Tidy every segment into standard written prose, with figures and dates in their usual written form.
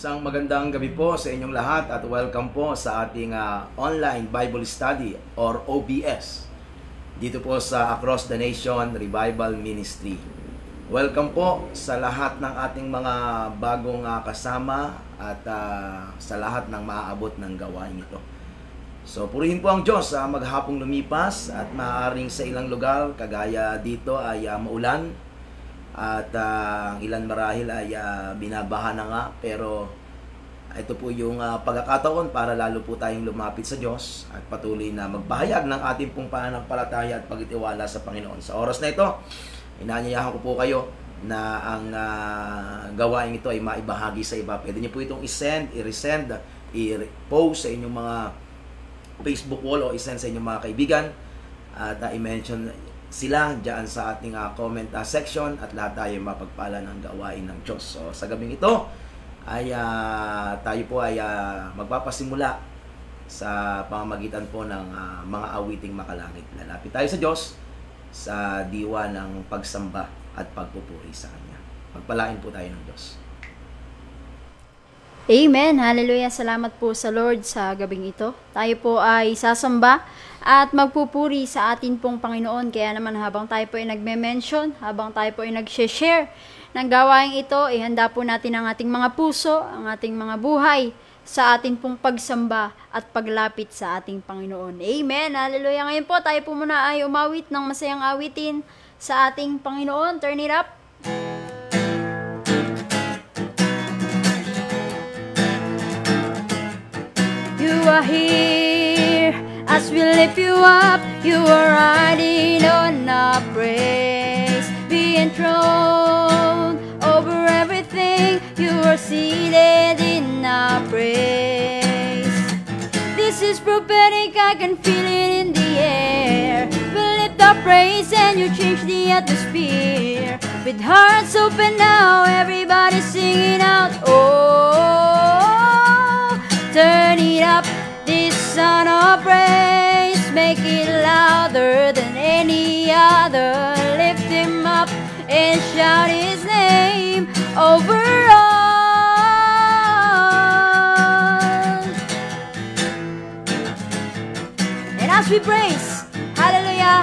Isang magandang gabi po sa inyong lahat at welcome po sa ating online Bible Study or OBS dito po sa Across the Nation Revival Ministry. Welcome po sa lahat ng ating mga bagong kasama at sa lahat ng maaabot ng gawain ito. So purihin po ang Diyos maghapong lumipas at maaaring sa ilang lugar kagaya dito ay maulan. At ang ilan marahil ay binabaha na nga, pero ito po yung pagkakataon para lalo po tayong lumapit sa Diyos at patuloy na magpahayag ng ating pong pananampalataya at pagtitiwala sa Panginoon. Sa oras na ito, inaanyayahan ko po kayo na ang gawain ito ay maibahagi sa iba. Pwede niyo po itong i-send, i-resend, i-post sa inyong mga Facebook wall o i-send sa inyong mga kaibigan at i-mention sila dyan sa ating comment section at lahat tayo mapagpala ng gawain ng Diyos. So sa gabing ito ay tayo po ay magpapasimula sa pamamagitan po ng mga awiting makalangit. Lalapit tayo sa Diyos sa diwa ng pagsamba at pagpupuri sa Kanya. Pagpalain po tayo ng Diyos. Amen. Hallelujah. Salamat po sa Lord sa gabing ito. Tayo po ay sasamba at magpupuri sa atin pong Panginoon. Kaya naman habang tayo po ay nagme-mention, habang tayo po ay nag-share ng gawain ito, ihanda po natin ang ating mga puso, ang ating mga buhay sa ating pong pagsamba at paglapit sa ating Panginoon. Amen. Hallelujah. Ngayon po tayo po muna ay umawit ng masayang awitin sa ating Panginoon. Turn it up. You are here as we lift you up. You are riding on our praise. Be enthroned over everything. You are seated in our praise. This is prophetic, I can feel it in the air. We lift our praise and you change the atmosphere. With hearts open now, everybody singing out, oh, turn it up, this sound of praise. Make it louder than any other. Lift him up and shout his name over all. And as we praise, hallelujah,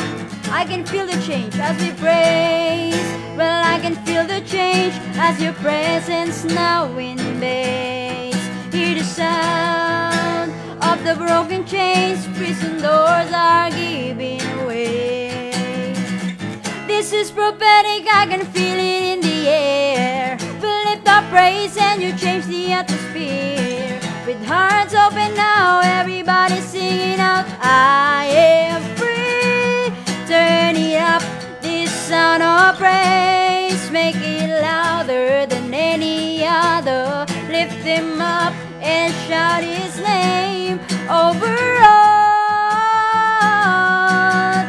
I can feel the change. As we praise, well, I can feel the change as your presence now invades. Hear the sound of the broken chains, prison doors are giving way. This is prophetic, I can feel it in the air. We lift our praise and you change the atmosphere. With hearts open now, everybody singing out, I am free. Turn it up, this sound of praise. Make it louder than any other. Lift him up and shout his name over all.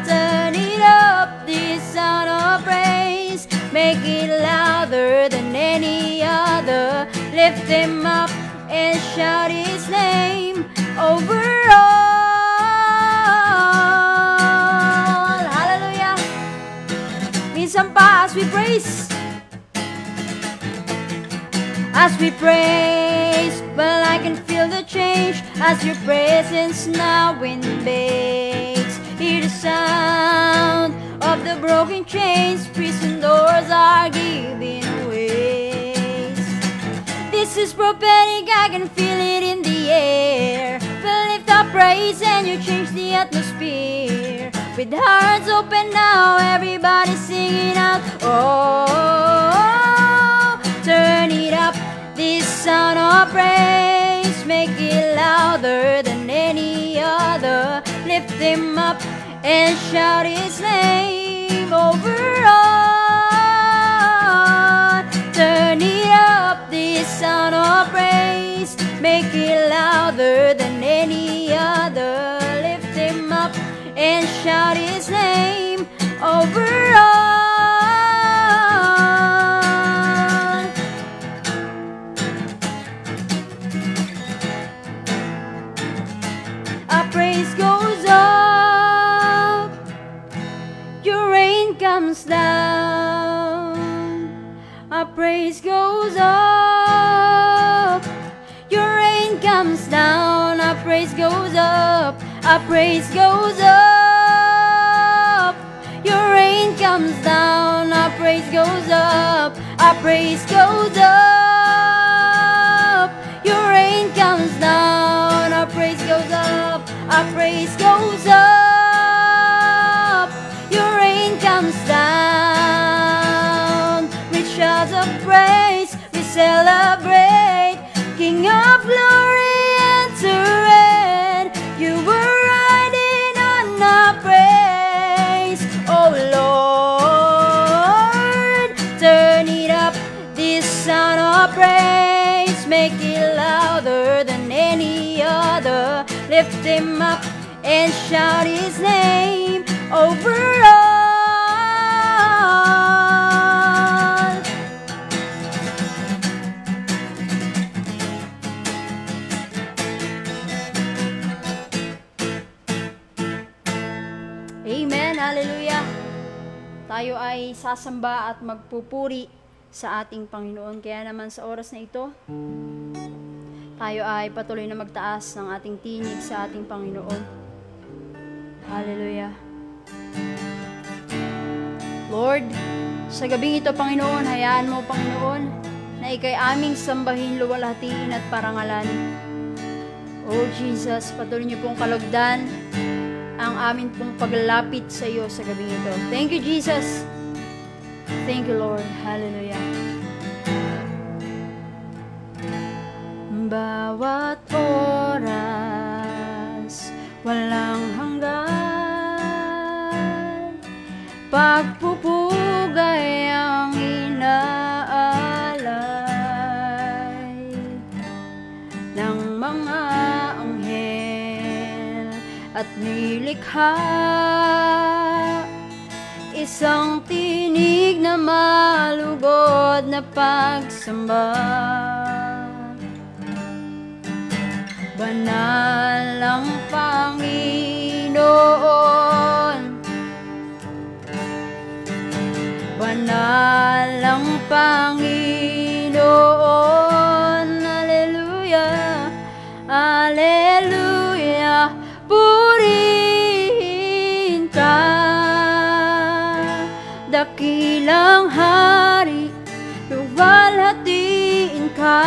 Turn it up, this sound of praise. Make it louder than any other. Lift him up and shout his name over all. Hallelujah. Minsan pa as we praise. As we praise, well, I can feel the change as your presence now invades. Hear the sound of the broken chains, prison doors are giving way. This is prophetic, I can feel it in the air. We lift our praise and you change the atmosphere. With hearts open now, everybody singing out, oh, turn it up, this sound of praise. Make it louder than any other. Lift him up and shout his name over all. Turn it up, this sound of praise. Make it louder than any other. Lift him up and shout his name over all. Our praise goes up, your rain comes down. Our praise goes up, praise goes up, our praise goes up. Your rain comes down, our praise goes up, our praise goes up. Your rain comes down, our praise goes up, our praise goes up. Your rain comes down. With shouts of praise, we celebrate. King of glory, enter in. You were riding on our praise, oh Lord. Turn it up, this sound of praise. Make it louder than any other. Lift him up and shout his name over all. Amen, hallelujah. Tayo ay sasamba at magpupuri sa ating Panginoon. Kaya naman sa oras na ito, tayo ay patuloy na magtaas ng ating tinig sa ating Panginoon. Hallelujah. Lord, sa gabing ito, Panginoon, hayaan mo, Panginoon, na ikay aming sambahin, luwalhatiin at parangalan. Oh Jesus, patuloy niyo pong kalugdan ang amin pong paglalapit sa iyo sa gabing ito. Thank you, Jesus. Thank you, Lord. Hallelujah. Bawat oras, walang hanggan, pagpupugay ang inaalay ng mga anghel at nilikha. Isang tinig na malugod na pagsamba. Banal ang Panginoon, banal ang Panginoon. Hallelujah, hallelujah. Purihin ka, dakilang hari, luwalhatiin ka.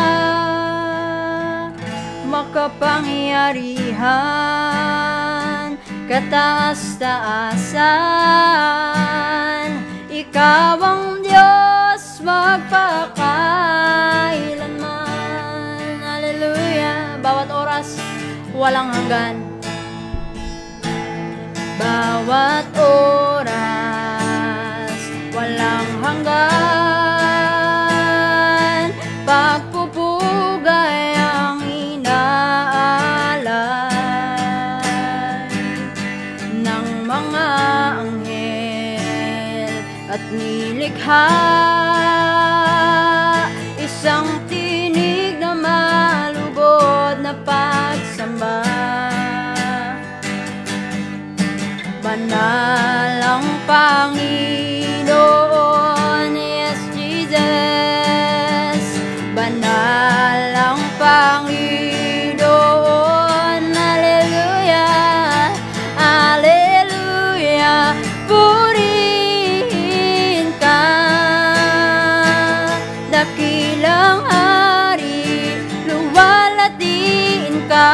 Makapangyarihan, kataas-taasan, ikaw ang Diyos magpakailanman. Hallelujah. Bawat oras, walang hanggan. Bawat oras, walang hanggan, pagpupugay ang inaalay ng mga anghel at nilikha. Isang tinig na malugod na pagsamba. Banal ang Panginoon, yes Jesus. Banal ang Panginoon, hallelujah, hallelujah. Purihin ka, dakilang hari, luwalhatiin ka.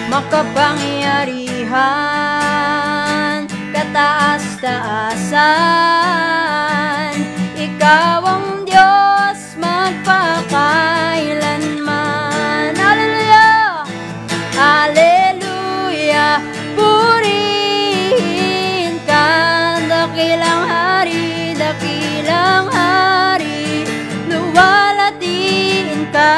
Makapangyarihan, kataas-taasan, ikaw ang Diyos magpakailanman. Hallelujah, hallelujah. Purihin ka, dakilang hari, luwalhatiin ka.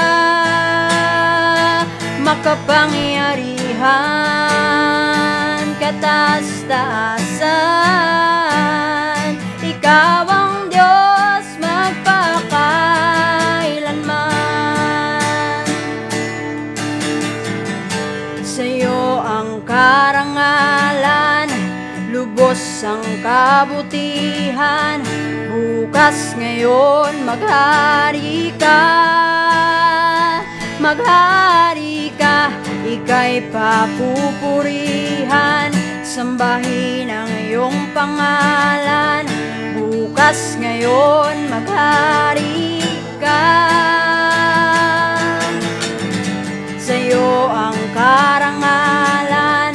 Makapangyarihan, kataas-taasan, ikaw ang Diyos magpakailanman. Sa'yo ang karangalan, lubos ang kabutihan. Bukas ngayon maghari ka, maghari ka, ika'y papupurihan. Sambahin ang iyong pangalan, bukas ngayon maghari ka. Sa'yo ang karangalan,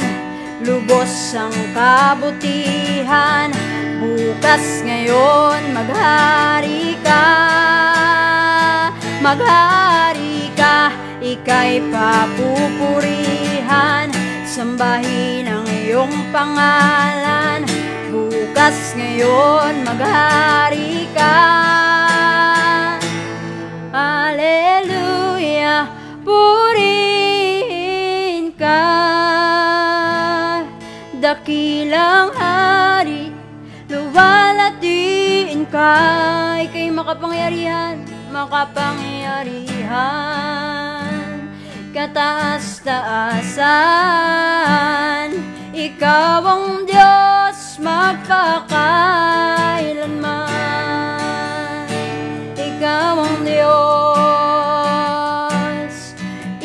lubos ang kabutihan, bukas ngayon maghari ka. Maghari ka, ika'y papupurihan. Sambahin ang iyong pangalan, bukas ngayon maghari ka. Hallelujah, purihin ka. Dakilang hari, luwalhatiin ka. Ika'y makapangyarihan, makapangyarihan, kataas-taasan. Ikaw ang Diyos magpakailanman. Ikaw ang Diyos,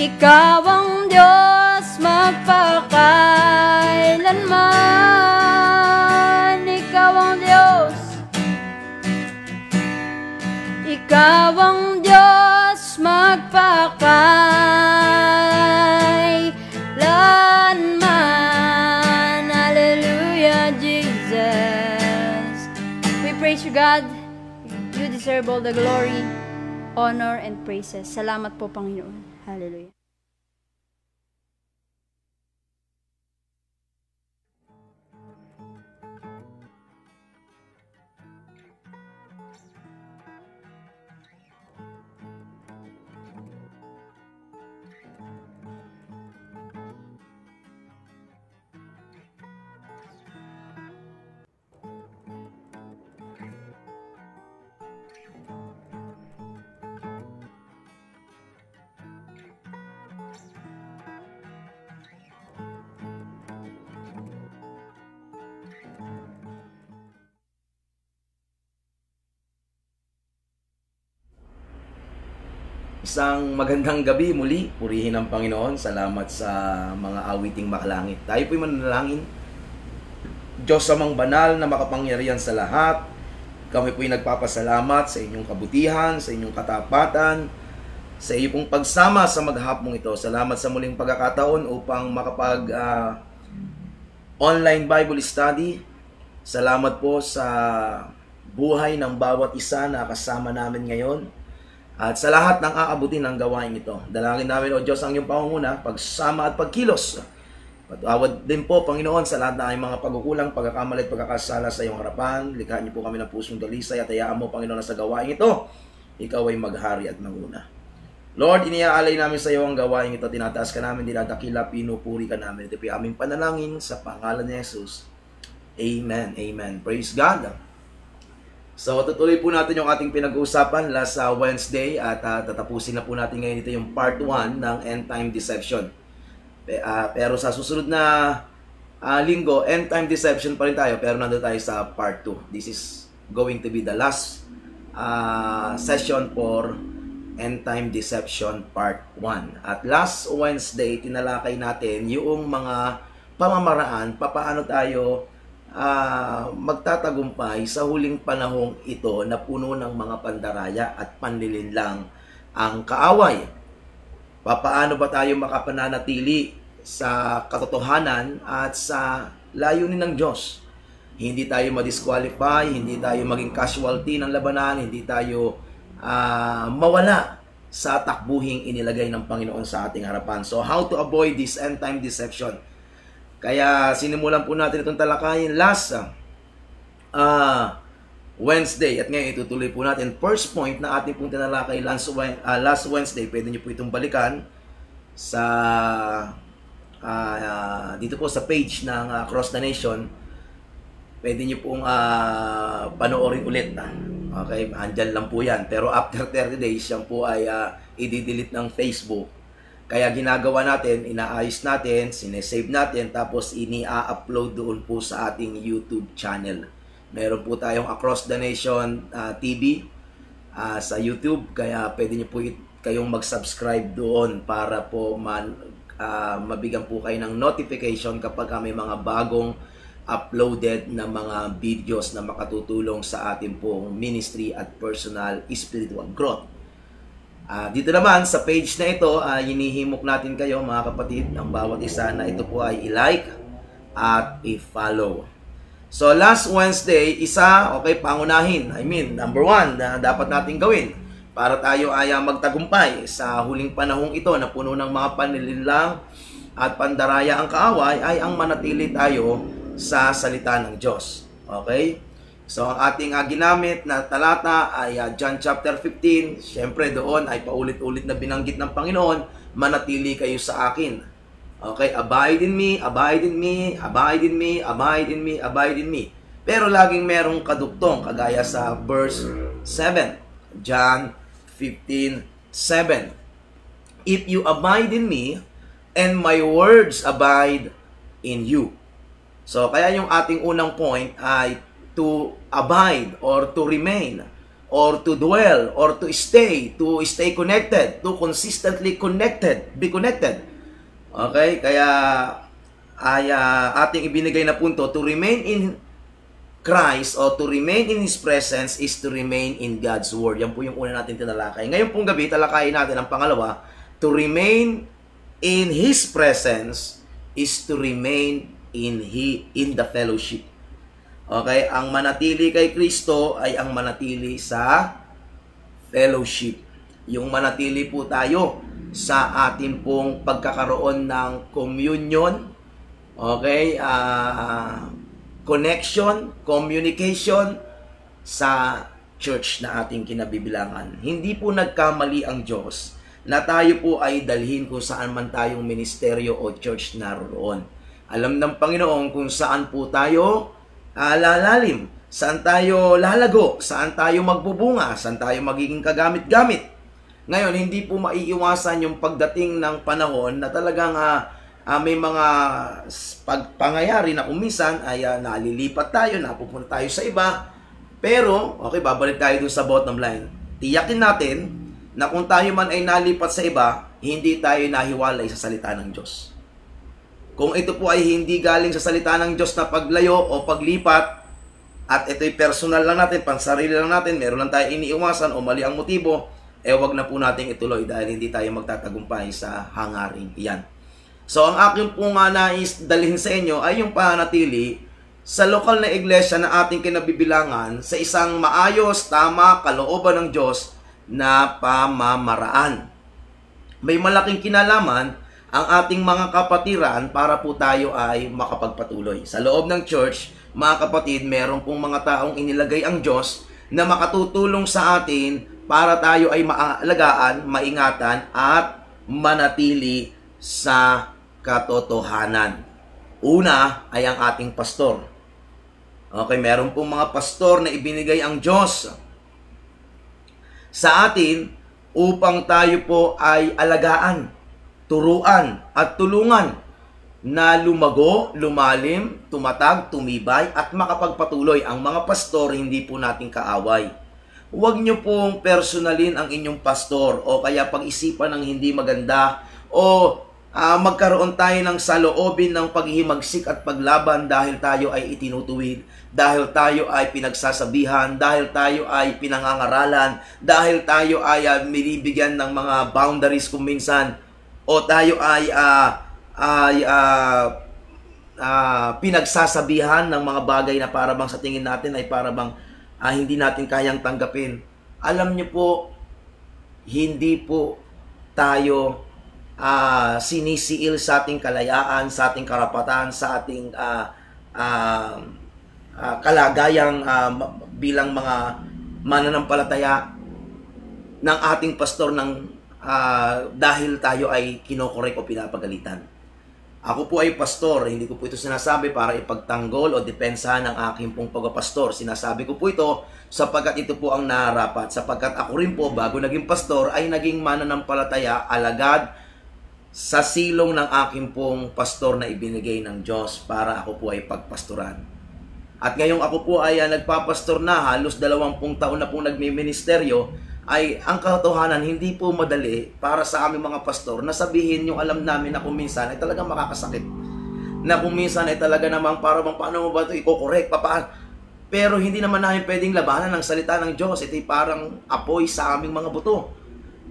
ikaw ang Diyos magpakailanman. Ikaw ang Diyos, ikaw ang Diyos magpakailanman. Hallelujah, Jesus. We praise you, God. You deserve all the glory, honor, and praises. Salamat po, Panginoon. Hallelujah. Isang magandang gabi muli, purihin ang Panginoon. Salamat sa mga awiting makalangit. Tayo po'y mananalangin. Diyos amang banal na makapangyarihan sa lahat, kami po'y nagpapasalamat sa inyong kabutihan, sa inyong katapatan, sa iyong pong pagsama sa maghapong ito. Salamat sa muling pagkakataon upang makapag online Bible study. Salamat po sa buhay ng bawat isa na kasama namin ngayon. At sa lahat ng aabutin ng gawain ito, dalangin namin, O Diyos, ang iyong pangunguna, pagsama at pagkilos. Patawad din po, Panginoon, sa lahat ng aming mga pagkukulang, pagkakamali at pagkakasala sa iyong harapan. Likhaan niyo po kami ng pusong dalisay at hayaan mo, Panginoon, na sa gawain ito, ikaw ay maghari at manguna. Lord, iniaalay namin sa iyo ang gawain ito, tinataas ka namin, dinadakila, pinupuri ka namin. Ito po yung aming panalangin sa pangalan ni Jesus. Amen. Amen. Praise God. So, tutuloy po natin yung ating pinag-uusapan last Wednesday at tatapusin na po natin ngayon ito yung part 1 ng End Time Deception. Pero sa susunod na linggo, End Time Deception pa rin tayo, pero nandun tayo sa part 2. This is going to be the last session for End Time Deception part 1. At last Wednesday, tinalakay natin yung mga pamamaraan, papaano tayo magtatagumpay sa huling panahong ito na puno ng mga pandaraya at panlilinlang ang kaaway. Papaano ba tayo makapananatili sa katotohanan at sa layunin ng Diyos? Hindi tayo ma-disqualify, hindi tayo maging casualty ng labanan, hindi tayo mawala sa takbuhing inilagay ng Panginoon sa ating harapan. So, how to avoid this end-time deception? Kaya sinimulan po natin itong talakayin last Wednesday at ngayon itutuloy po natin. First point na ating pong tinalakay last Wednesday, pwede nyo po itong balikan sa dito po sa page ng Across the Nation. Pwede nyo pong panoorin ulit. Okay, andyan lang po yan. Pero after 30 days, yan po ay i-delete ng Facebook. Kaya ginagawa natin, inaayos natin, sinesave natin, tapos ini-upload doon po sa ating YouTube channel. Meron po tayong Across the Nation TV sa YouTube, kaya pwede nyo po kayong mag-subscribe doon para po mabigyan po kayo ng notification kapag may mga bagong uploaded na mga videos na makatutulong sa ating pong ministry at personal spiritual growth. Dito naman sa page na ito, hinihimok natin kayo mga kapatid, ang bawat isa na ito po ay i-like at i-follow. So last Wednesday, pangunahin. Number 1 na dapat natin gawin para tayo ay magtagumpay sa huling panahong ito na puno ng mga panlilinlang at pandaraya ang kaaway ay ang manatili tayo sa salita ng Diyos. Okay? So, ang ating ginamit na talata ay John chapter 15. Siyempre, doon ay paulit-ulit na binanggit ng Panginoon, manatili kayo sa akin. Okay? Abide in me, abide in me, abide in me, abide in me, abide in me. Pero laging merong kadugtong, kagaya sa verse 7. John 15:7. If you abide in me, and my words abide in you. So, kaya yung ating unang point ay to abide or to remain or to dwell or to stay connected, to consistently be connected. Okay? Kaya ay ating ibinigay na punto, to remain in Christ or to remain in His presence is to remain in God's Word. Yan po yung una natin tinalakay. Ngayon pong gabi, talakayin natin ang pangalawa, to remain in His presence is to remain in the fellowship. Okay, ang manatili kay Kristo ay ang manatili sa fellowship. Yung manatili po tayo sa atin pong pagkakaroon ng communion, okay, connection, communication sa church na ating kinabibilangan. Hindi po nagkamali ang Diyos na tayo po ay dalhin kung saan man tayong ministeryo o church naroon. Alam ng Panginoon kung saan po tayo lalalim, saan tayo lalago, saan tayo magbubunga, saan tayo magiging kagamit-gamit. Ngayon, hindi po maiiwasan yung pagdating ng panahon na talagang may mga pangyayari na kuminsan ay nalilipat tayo, napupunta tayo sa iba. Pero, okay, babalik tayo dun sa bottom line. Tiyakin natin na kung tayo man ay nalipat sa iba, hindi tayo nahiwalay sa salita ng Diyos. Kung ito po ay hindi galing sa salita ng Diyos na paglayo o paglipat, at ito'y personal lang natin, pansarili lang natin, meron lang tayo iniiwasan o mali ang motibo, wag na po nating ituloy dahil hindi tayo magtatagumpay sa hangaring iyan. So, ang aking po nais dalhin sa inyo ay yung panatili sa lokal na iglesia na ating kinabibilangan sa isang maayos, tama, kalooban ng Diyos na pamamaraan. May malaking kinalaman ang ating mga kapatiran para po tayo ay makapagpatuloy. Sa loob ng church, mga kapatid, meron pong mga taong inilagay ang Diyos na makatutulong sa atin para tayo ay maalagaan, maingatan, at manatili sa katotohanan. Una ay ang ating pastor. Okay, meron pong mga pastor na ibinigay ang Diyos sa atin upang tayo po ay alagaan, turuan at tulungan na lumago, lumalim, tumatag, tumibay at makapagpatuloy. Ang mga pastor hindi po nating kaaway. Huwag nyo pong personalin ang inyong pastor o kaya pag-isipan ng hindi maganda o magkaroon tayo ng saloobin ng paghihimagsik at paglaban dahil tayo ay itinutuwid, dahil tayo ay pinagsasabihan, dahil tayo ay pinangangaralan, dahil tayo ay binibigyan ng mga boundaries kung minsan, o tayo ay pinagsasabihan ng mga bagay na parabang sa tingin natin ay parabang hindi natin kayang tanggapin. Alam niyo po, hindi po tayo sinisiil sa ating kalayaan, sa ating karapatan, sa ating kalagayang bilang mga mananampalataya ng ating pastor dahil tayo ay kinokorek o pinapagalitan. Ako po ay pastor, hindi ko po ito sinasabi para ipagtanggol o depensahan ng aking pong pagpapastor. Sinasabi ko po ito sapagkat ito po ang nararapat. Sapagkat ako rin po, bago naging pastor, ay naging mananampalataya, alagad sa silong ng aking pong pastor na ibinigay ng Diyos para ako po ay pagpastoran. At ngayong ako po ay nagpapastor na, halos 20 taon na pong nagmiministeryo, ay ang katotohanan, hindi po madali para sa aming mga pastor na sabihin yung alam namin na kung minsan ay talagang makakasakit. Na kung minsan ay talaga namang para bang paano mo ba ito i-correct, papaano. Pero hindi naman namin pwedeng labanan ng salita ng Diyos. Ito'y parang apoy sa aming mga buto.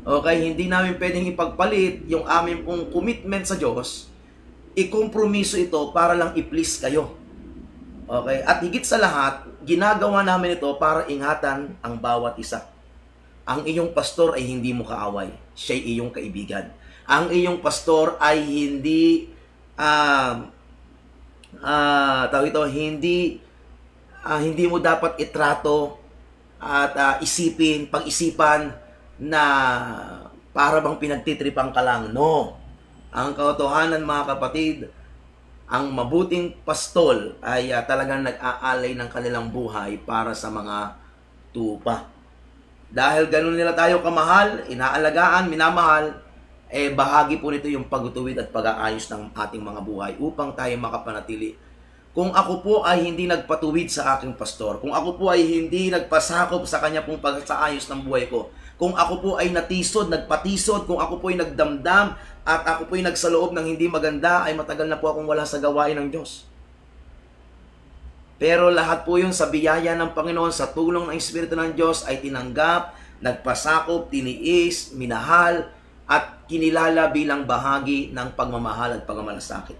Okay, hindi namin pwedeng ipagpalit yung aming pong commitment sa Diyos. I-kompromiso ito para lang i-please kayo. Okay, at higit sa lahat, ginagawa namin ito para ingatan ang bawat isa. Ang iyong pastor ay hindi mo kaaway. Siya'y iyong kaibigan. Ang iyong pastor ay hindi hindi mo dapat itrato at isipin, pag-isipan na para bang pinagtitripan ka lang. No. Ang katotohanan, mga kapatid, ang mabuting pastol ay talagang nag-aalay ng kanilang buhay para sa mga tupa. Dahil ganun nila tayo kamahal, inaalagaan, minamahal, bahagi po nito yung pagtutuwid at pag-aayos ng ating mga buhay upang tayo makapanatili. Kung ako po ay hindi nagpatuwid sa aking pastor, kung ako po ay hindi nagpasakop sa kanya pong pag-aayos ng buhay ko, kung ako po ay natisod, nagpatisod, kung ako po ay nagdamdam, at ako po ay nagsaloob ng hindi maganda, ay matagal na po akong wala sa gawain ng Diyos. Pero lahat po yun sa biyaya ng Panginoon, sa tulong ng Espiritu ng Diyos ay tinanggap, nagpasakop, tiniis, minahal, at kinilala bilang bahagi ng pagmamahal at pagmamalasakit.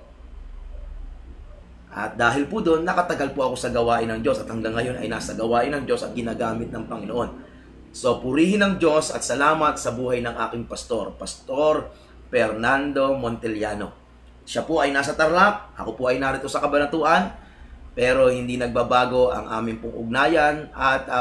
At dahil po doon, nakatagal po ako sa gawain ng Diyos at hanggang ngayon ay nasa gawain ng Diyos at ginagamit ng Panginoon. So purihin ng Diyos at salamat sa buhay ng aking pastor, Pastor Fernando Montellano. Siya po ay nasa Tarlac, ako po ay narito sa Cabanatuan, pero hindi nagbabago ang aming pong ugnayan at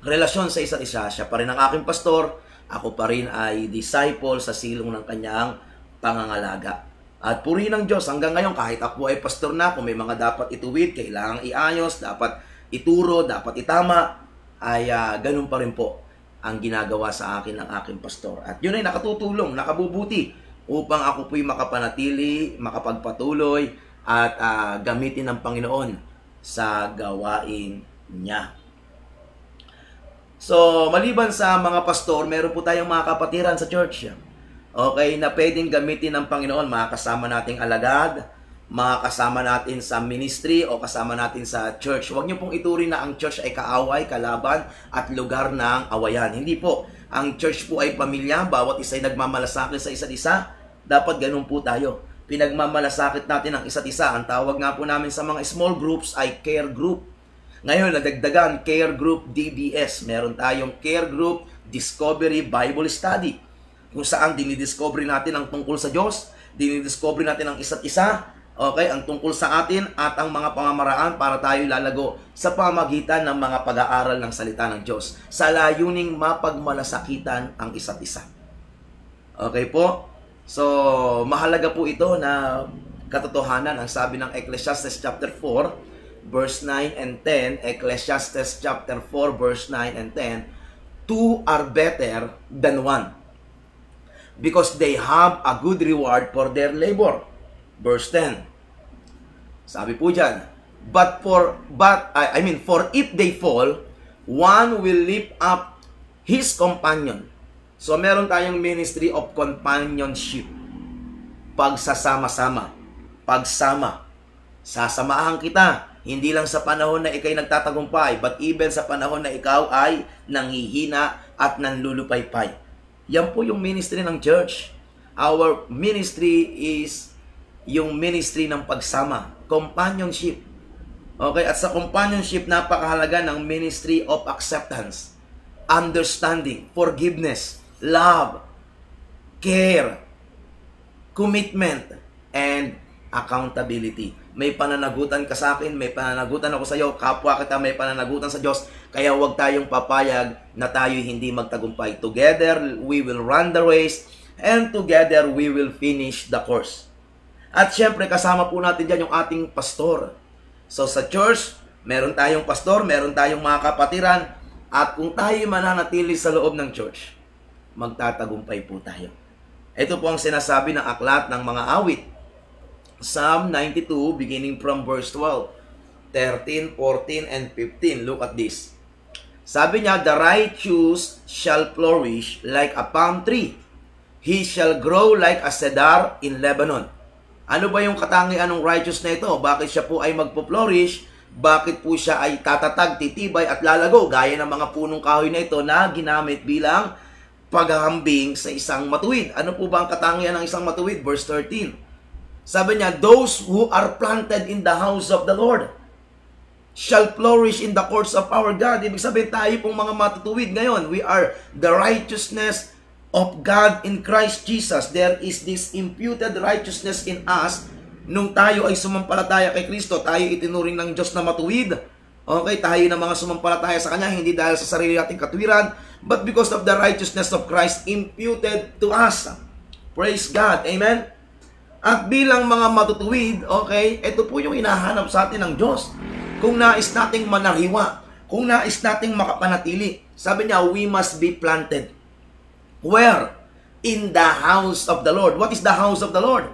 relasyon sa isa't isa. Siya pa rin ang aking pastor, ako pa rin ay disciple sa silong ng kanyang pangangalaga. At purihin ng Diyos hanggang ngayon, kahit ako ay pastor na, kung may mga dapat ituwid, kailangang iayos, dapat ituro, dapat itama, ay ganun pa rin po ang ginagawa sa akin ng aking pastor. At yun ay nakatutulong, nakabubuti upang ako po'y makapanatili, makapagpatuloy, at gamitin ng Panginoon sa gawain niya. So, maliban sa mga pastor, meron po tayong mga kapatiran sa church. Okay, na pwedeng gamitin ng Panginoon, mga kasama nating alagad, mga kasama natin sa ministry o kasama natin sa church. Huwag niyo pong ituring na ang church ay kaaway, kalaban at lugar ng awayan. Hindi po. Ang church po ay pamilya, bawat isa ay nagmamalasakit sa isa't isa. Dapat ganun po tayo. Pinagmamalasakit natin ang isa't isa. Ang tawag nga po namin sa mga small groups ay care group. Ngayon, nadagdagan, care group DBS. Meron tayong care group Discovery Bible Study, kung saan dinidiscover natin ang tungkol sa Diyos, dinidiscover natin ang isa't isa, okay, ang tungkol sa atin at ang mga pamamaraan para tayo lalago sa pamagitan ng mga pag-aaral ng salita ng Diyos sa layuning mapagmalasakitan ang isa't isa. Okay po? So, mahalaga po ito na katotohanan. Ang sabi ng Ecclesiastes chapter 4, verse 9 and 10, Ecclesiastes chapter 4, verse 9 and 10, two are better than one, because they have a good reward for their labor. Verse 10. Sabi po dyan, for if they fall, one will lift up his companion. So, meron tayong ministry of companionship. Pagsasama-sama. Pagsama. Sasamahan kita. Hindi lang sa panahon na ikay nagtatagumpay, but even sa panahon na ikaw ay nanghihina at nanlulupaypay. Yan po yung ministry ng church. Our ministry is yung ministry ng pagsama. Companionship. Okay? At sa companionship, napakahalaga ng ministry of acceptance, understanding, forgiveness, love, care, commitment, and accountability. May pananagutan ka sa akin, may pananagutan ako sa iyo, kapwa kita may pananagutan sa Diyos, kaya huwag tayong papayag na tayo hindi magtagumpay. Together, we will run the race, and together, we will finish the course. At syempre, kasama po natin dyan yung ating pastor. So sa church, meron tayong pastor, meron tayong mga kapatiran, at kung tayo mananatili sa loob ng church, magtatagumpay po tayo. Ito po ang sinasabi ng aklat ng mga awit. Psalm 92, beginning from verse 12, 13, 14, and 15. Look at this. Sabi niya, the righteous shall flourish like a palm tree. He shall grow like a cedar in Lebanon. Ano ba yung katangian ng righteous na ito? Bakit siya po ay magpo-flourish? Bakit po siya ay tatatag, titibay at lalago? Gaya ng mga punong kahoy na ito na ginamit bilang paghahambing sa isang matuwid. Ano po ba ang katangian ng isang matuwid? Verse 13. Sabi niya, those who are planted in the house of the Lord shall flourish in the courts of our God. Ibig sabihin tayo pong mga matutuwid ngayon. We are the righteousness of God in Christ Jesus. There is this imputed righteousness in us. Nung tayo ay sumampalataya kay Kristo, tayo itinuring ng Diyos na matuwid. Okay, tayo na mga sumampalataya sa Kanya, hindi dahil sa sarili nating katwiran, but because of the righteousness of Christ imputed to us. Praise God. Amen? At bilang mga matutuwid, okay, ito po yung hinahanap sa atin ng Diyos. Kung nais nating manariwa, kung nais nating makapanatili, sabi niya, we must be planted. Where? In the house of the Lord. What is the house of the Lord?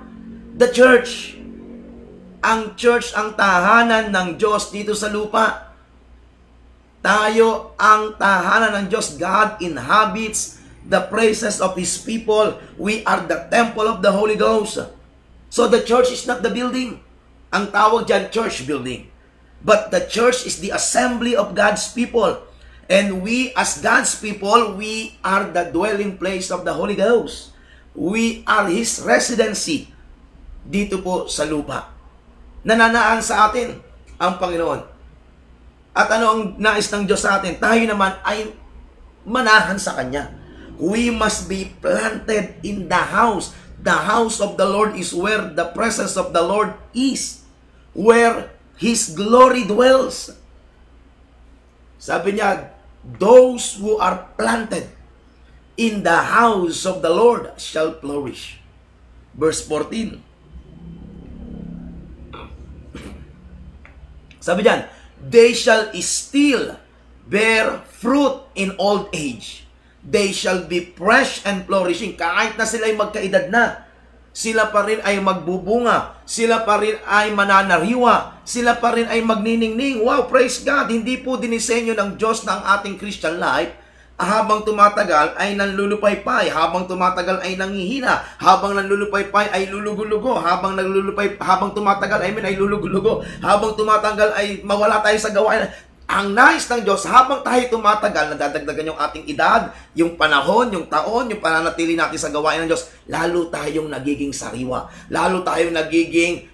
The church. Ang church ang tahanan ng Diyos dito sa lupa. Tayo ang tahanan ng Diyos. God inhabits the praises of His people. We are the temple of the Holy Ghost. So the church is not the building. Ang tawag dyan, church building. But the church is the assembly of God's people. And we as God's people, we are the dwelling place of the Holy Ghost. We are His residency dito po sa lupa. Nananaan sa atin ang Panginoon. At ano ang nais ng Diyos sa atin? Tayo naman ay manahan sa Kanya. We must be planted in the house. The house of the Lord is where the presence of the Lord is. Where His glory dwells. Sabi niya, those who are planted in the house of the Lord shall flourish. Verse 14. Sabi diyan, they shall still bear fruit in old age. They shall be fresh and flourishing. Kahit na sila ay magkaedad na, sila pa rin ay magbubunga, sila pa rin ay mananariwa, sila pa rin ay magniningning. Wow, praise God! Hindi po dinisenyo ng Diyos na ang ating Christian life habang tumatagal ay nanlulupaypay, habang tumatagal ay nangihina, habang nanlulupaypay ay lulugulugo, habang tumatagal ay lulugulugo, habang tumatagal ay mawala tayo sa gawain. Ang nais ng Diyos, habang tayo tumatagal, nadadagdagan yung ating edad, yung panahon, yung taon, yung pananatili natin sa gawain ng Diyos, lalo tayong nagiging sariwa, lalo tayong nagiging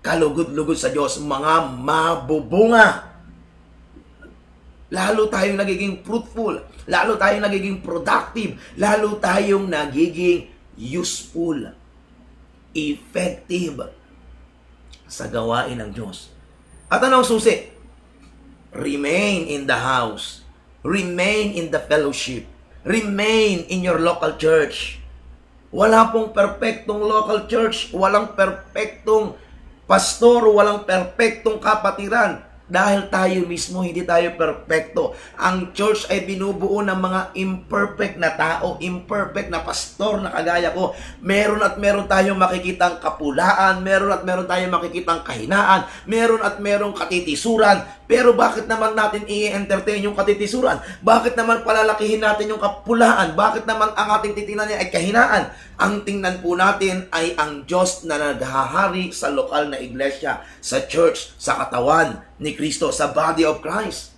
kalugod-lugod sa Diyos, mga mabubunga. Lalo tayong nagiging fruitful, lalo tayong nagiging productive, lalo tayong nagiging useful, effective sa gawain ng Diyos. At anong susi? Remain in the house. Remain in the fellowship. Remain in your local church. Wala pong perfectong local church, walang perfectong pastor, walang perfectong kapatiran. Dahil tayo mismo, hindi tayo perfecto. Ang church ay binubuo ng mga imperfect na tao, imperfect na pastor na kagaya ko. Meron at meron tayong makikitang kapulaan, meron at meron tayong makikitang kahinaan, meron at merong katitisuran. Pero bakit naman natin i-entertain yung katitisuran? Bakit naman palalakihin natin yung kapulaan? Bakit naman ang ating titingnan niya ay kahinaan? Ang tingnan po natin ay ang Diyos na naghahari sa lokal na iglesia, sa church, sa katawan ni Kristo, sa body of Christ.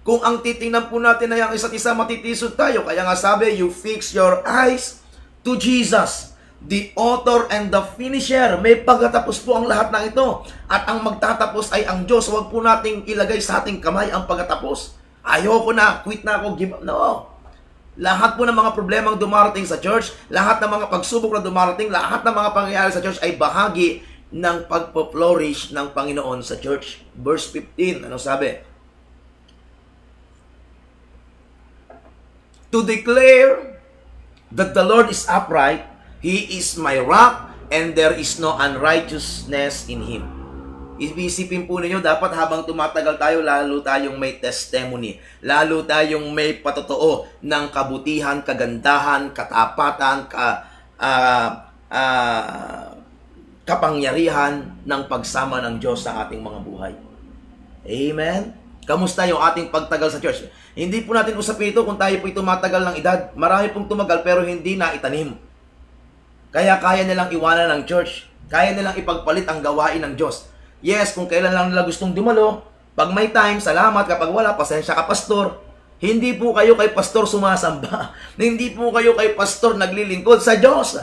Kung ang titingnan po natin ay ang isa't isa, matitisod tayo. Kaya nga sabi, you fix your eyes to Jesus, the author and the finisher. May pagtatapos po ang lahat ng ito. At ang magtatapos ay ang Diyos. Huwag po nating ilagay sa ating kamay ang pagtatapos. Ayoko na, quit na ako, give up. No. Lahat po ng mga problemang dumarating sa church, lahat ng mga pagsubok na dumarating, lahat ng mga pangyayari sa church ay bahagi ng pagpo-flourish ng Panginoon sa church. Verse 15, ano sabi? To declare that the Lord is upright, He is my rock, and there is no unrighteousness in Him. Isipin po ninyo, dapat habang tumatagal tayo, lalo tayong may testimony, lalo tayong may patotoo ng kabutihan, kagandahan, katapatan, kapangyarihan ng pagsama ng Diyos sa ating mga buhay. Amen? Kamusta yung ating pagtagal sa church? Hindi po natin usapin ito kung tayo po'y tumatagal ng edad. Marami pong tumagal pero hindi na itanim. Kaya kaya nilang iwanan ng church. Kaya nilang ipagpalit ang gawain ng Diyos. Yes, kung kailan lang nila gustong dumalo, pag may time, salamat. Kapag wala, pasensya ka, pastor. Hindi po kayo kay pastor sumasamba. Hindi po kayo kay pastor naglilingkod sa Diyos.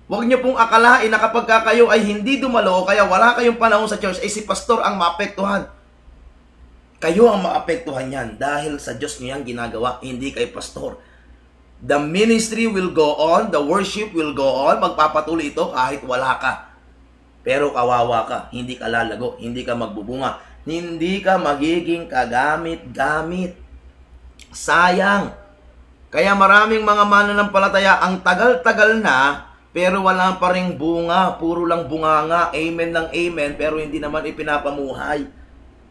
Huwag niyo pong akalain na kapag kayo ay hindi dumalo o kaya wala kayong panahon sa church, ay si pastor ang maapektuhan. Kayo ang maapektuhan yan dahil sa Diyos niyo yan ginagawa, hindi kay pastor. The ministry will go on, the worship will go on, magpapatuloy ito kahit wala ka. Pero kawawa ka, hindi ka lalago, hindi ka magbubunga, hindi ka magiging kagamit-gamit. Sayang. Kaya maraming mga mananampalataya ang tagal-tagal na, pero wala pa ring bunga, puro lang bunganga, amen ng amen, pero hindi naman ipinapamuhay.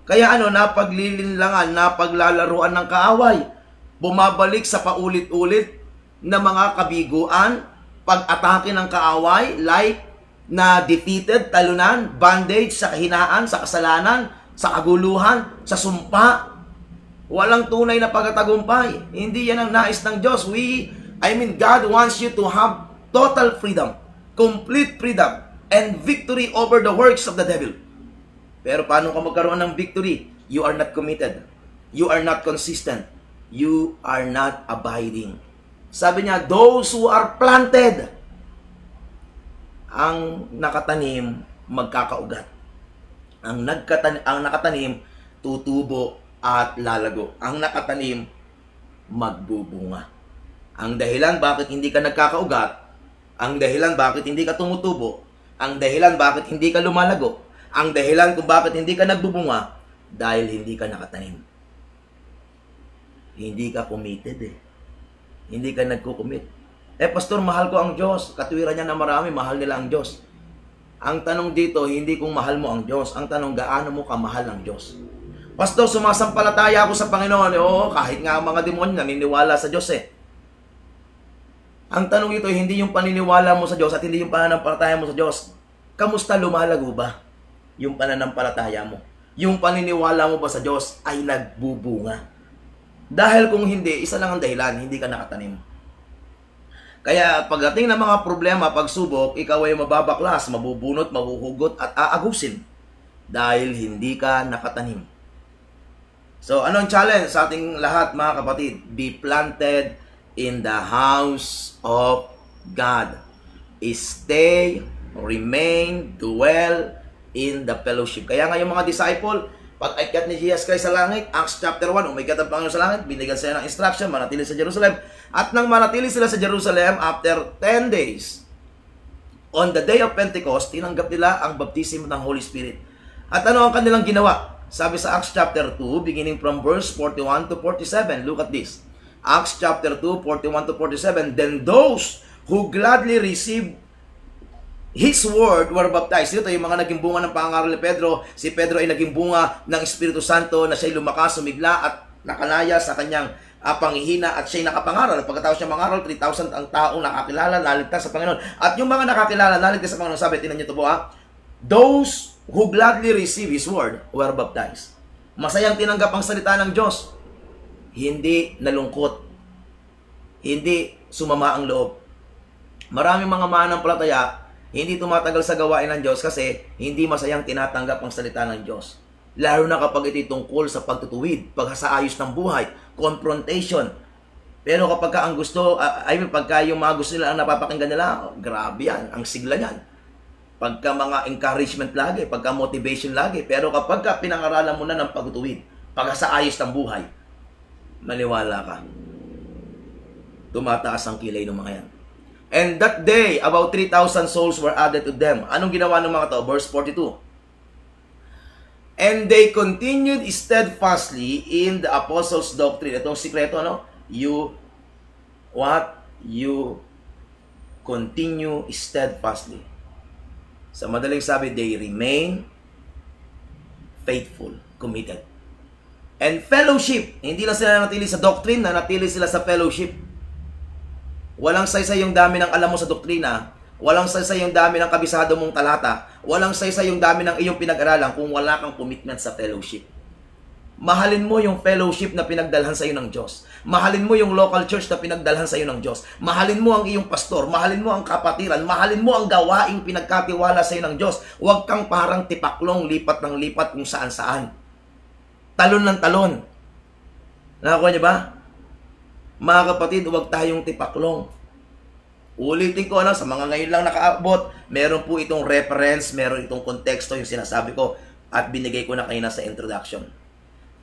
Kaya napaglilinlangan, napaglalaruan ng kaaway. Bumabalik sa paulit-ulit na mga kabiguan, pag-atake ng kaaway, like na defeated, talunan, bandage sa kahinaan, sa kasalanan, sa kaguluhan, sa sumpa. Walang tunay na pagtatagumpay. Hindi yan ang nais ng Diyos. God wants you to have total freedom, complete freedom, and victory over the works of the devil. Pero paano ka magkaroon ng victory? You are not committed. You are not consistent. You are not abiding. Sabi niya, those who are planted, ang nakatanim, magkakaugat. Ang nakatanim, tutubo at lalago. Ang nakatanim, magbubunga. Ang dahilan bakit hindi ka nagkakaugat, ang dahilan bakit hindi ka tumutubo, ang dahilan bakit hindi ka lumalago, ang dahilan kung bakit hindi ka nagbubunga, dahil hindi ka nakatanim. Hindi ka committed Hindi ka nagko-commit. Pastor, mahal ko ang Diyos. Katwiran niya na marami, mahal nila ang Diyos. Ang tanong dito, hindi kung mahal mo ang Diyos. Ang tanong, gaano mo kamahal ang Diyos? Pastor, sumasampalataya ako sa Panginoon. Oo, kahit nga ang mga demonyo naniniwala sa Diyos Ang tanong dito, hindi yung paniniwala mo sa Diyos at hindi yung pananampalataya mo sa Diyos. Kamusta lumalago ba yung pananampalataya mo? Yung paniniwala mo ba sa Diyos ay nagbubunga? Dahil kung hindi, isa lang ang dahilan, hindi ka nakatanim. Kaya pagdating ng mga problema, pagsubok, ikaw ay mababaklas, mabubunot, mahuhugot at aagusin dahil hindi ka nakatanim. So, anong challenge sa ating lahat mga kapatid? Be planted in the house of God. Stay, remain, dwell in the fellowship. Kaya nga yung mga disciple, pag akyat ni Jesus Christ sa langit, Acts chapter 1, umakyat ang Panginoon sa langit, binigyan sila ng instruction, manatili sa Jerusalem. At nang manatili sila sa Jerusalem, after 10 days, on the day of Pentecost, tinanggap nila ang baptism ng Holy Spirit. At ano ang kanilang ginawa? Sabi sa Acts chapter 2, beginning from verse 41 to 47, look at this. Acts chapter 2, 41 to 47, then those who gladly received His word were baptized. Ito yung mga naging bunga ng pangaral ni Pedro. Si Pedro ay naging bunga ng Espiritu Santo na siya'y lumakas, sumigla at nakalaya sa kanyang panghihina at siya'y nakapangaral. Pagkatapos siya mangaral, 3,000 ang taong nakakilala, naligtas sa Panginoon. At yung mga nakakilala, naligtas sa Panginoon, sabi, tinan niyo ito po those who gladly receive His word were baptized. Masayang tinanggap ang salita ng Diyos. Hindi nalungkot. Hindi sumama ang loob. Maraming mga mananampalataya hindi tumatagal sa gawain ng Diyos kasi hindi masayang tinatanggap ang salita ng Diyos. Lalo na kapag ito'y tungkol sa pagtutuwid, pagsasaayos ng buhay, confrontation. Pero kapag ang gusto, pagka yung mga gusto nila ang napapakinggan nila, grabe yan, ang sigla niyan. Pagka mga encouragement lagi, pagka motivation lagi. Pero kapag pinangaralan mo na ng pagtutuwid, pagsasaayos ng buhay, maniwala ka. Tumataas ang kilay ng mga yan. And that day, about 3,000 souls were added to them. Anong ginawa ng mga to? Verse 42. And they continued steadfastly in the apostles' doctrine. Itong sikreto, You continue steadfastly. Sa madaling sabi, they remain faithful, committed. And fellowship. Hindi lang sila natili sa doctrine, natili sila sa fellowship. Walang saysay yung dami ng alam mo sa doktrina, walang saysay yung dami ng kabisado mong talata, walang saysay yung dami ng iyong pinag-aralan kung wala kang commitment sa fellowship. Mahalin mo yung fellowship na pinagdalhan sa iyo ng Diyos. Mahalin mo yung local church na pinagdalhan sa iyo ng Diyos. Mahalin mo ang iyong pastor. Mahalin mo ang kapatiran. Mahalin mo ang gawaing pinagkatiwala sa iyo ng Diyos. Huwag kang parang tipaklong, lipat ng lipat kung saan-saan. Talon ng talon. Nakakuha niyo ba? Mga kapatid, huwag tayong tipaklong. Ulitin ko, sa mga ngayon lang nakaabot, meron po itong reference, meron itong konteksto yung sinasabi ko at binigay ko na kanina sa introduction.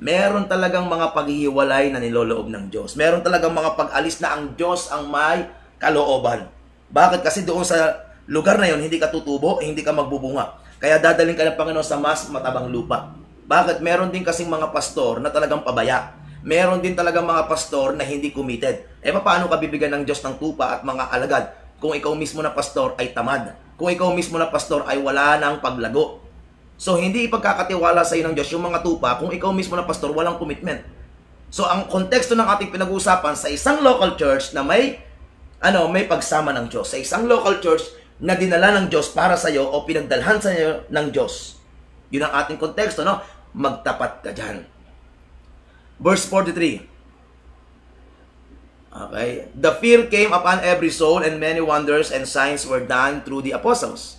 Meron talagang mga paghihiwalay na niloloob ng Diyos. Meron talagang mga pag-alis na ang Diyos ang may kalooban. Bakit? Kasi doon sa lugar na yon hindi ka tutubo, hindi ka magbubunga. Kaya dadaling ka ng Panginoon sa mas matabang lupa. Bakit? Meron din kasing mga pastor na talagang pabaya. Meron din talagang mga pastor na hindi committed. Paano ka bibigyan ng Diyos ng tupa at mga alagad kung ikaw mismo na pastor ay tamad? Kung ikaw mismo na pastor ay wala ng paglago? So, hindi ipagkakatiwala sa iyo ng Diyos yung mga tupa kung ikaw mismo na pastor walang commitment. So, ang konteksto ng ating pinag-uusapan sa isang local church na may pagsama ng Diyos. Sa isang local church na dinala ng Diyos para sa iyo o pinagdalhan sa iyo ng Diyos. Yun ang ating konteksto, no? Magtapat ka dyan. Verse 43. Okay. The fear came upon every soul and many wonders and signs were done through the apostles.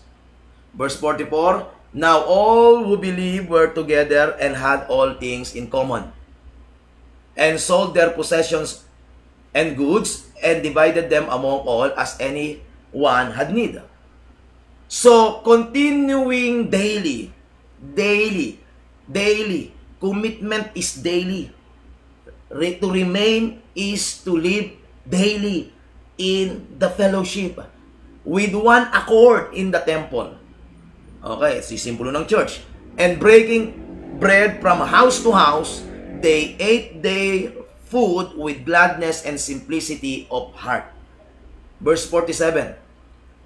Verse 44. Now all who believed were together and had all things in common, and sold their possessions and goods, and divided them among all as any one had need. So, continuing daily, commitment is daily. To remain is to live daily in the fellowship, with one accord in the temple. Okay, sisimbolo ng church. And breaking bread from house to house, they ate their food with gladness and simplicity of heart. Verse 47.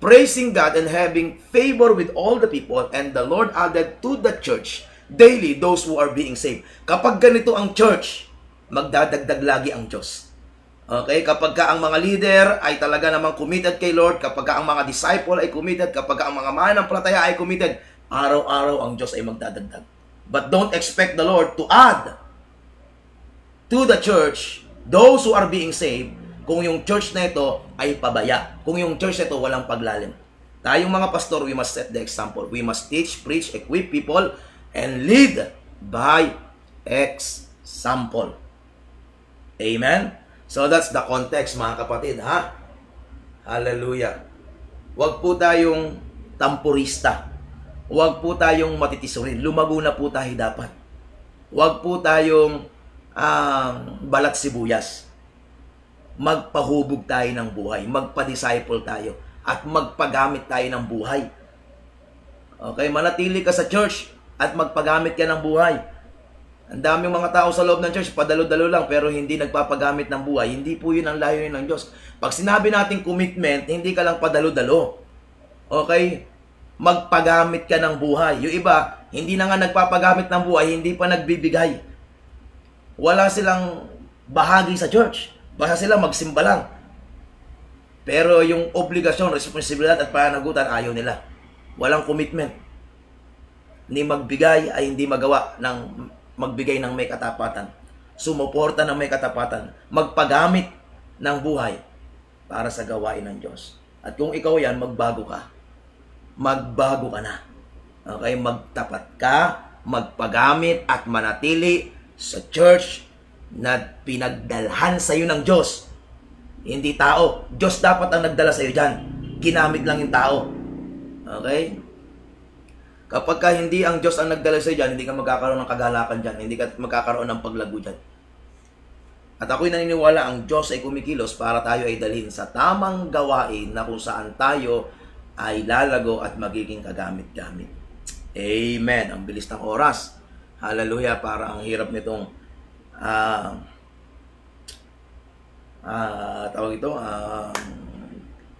Praising God and having favor with all the people, and the Lord added to the church daily those who are being saved. Kapag ganito ang church, magdadagdag lagi ang Diyos. Okay, kapag ka ang mga leader ay talaga namang committed kay Lord, kapag ka ang mga disciple ay committed, kapag ka ang mga mananampalataya ay committed, araw-araw ang Diyos ay magdadagdag. But don't expect the Lord to add to the church those who are being saved kung yung church na ito ay pabaya, kung yung church na ito walang paglalim. Tayong mga pastor, we must set the example. We must teach, preach, equip people, and lead by example. Amen? So that's the context, mga kapatid, ha? Hallelujah. Huwag po tayong tampurista. Huwag po tayong matitisurin. Lumago na po tayo dapat. Huwag po tayong balat sibuyas. Magpahubog tayo ng buhay. Magpa-disciple tayo. At magpagamit tayo ng buhay. Okay? Manatili ka sa church at magpagamit ka ng buhay. Ang daming mga tao sa loob ng church, padalo-dalo lang, pero hindi nagpapagamit ng buhay. Hindi po yun ang layunin ng Diyos. Pag sinabi natin commitment, hindi ka lang padalo-dalo. Okay? Magpagamit ka ng buhay. Yung iba, hindi na nga nagpapagamit ng buhay, hindi pa nagbibigay. Wala silang bahagi sa church. Basta sila magsimba lang. Pero yung obligasyon, responsibilidad at pananagutan, ayaw nila. Walang commitment. Ni magbigay ay hindi magawa ng magbigay ng may katapatan, sumuporta ng may katapatan, magpagamit ng buhay para sa gawain ng Diyos. At kung ikaw yan, magbago ka. Magbago ka na. Okay? Magtapat ka, magpagamit at manatili sa church na pinagdalhan sa iyo ng Diyos. Hindi tao. Diyos dapat ang nagdala sa iyo dyan. Ginamit lang yung tao. Okay? Kapag ka hindi ang Diyos ang nagdala sa iyo dyan, hindi ka magkakaroon ng kagalakan dyan, hindi ka magkakaroon ng paglago dyan. At ako'y naniniwala ang Diyos ay kumikilos para tayo ay dalhin sa tamang gawain na kung saan tayo ay lalago at magiging kagamit-gamit. Amen. Ang bilis ng oras. Hallelujah. Para ang hirap nitong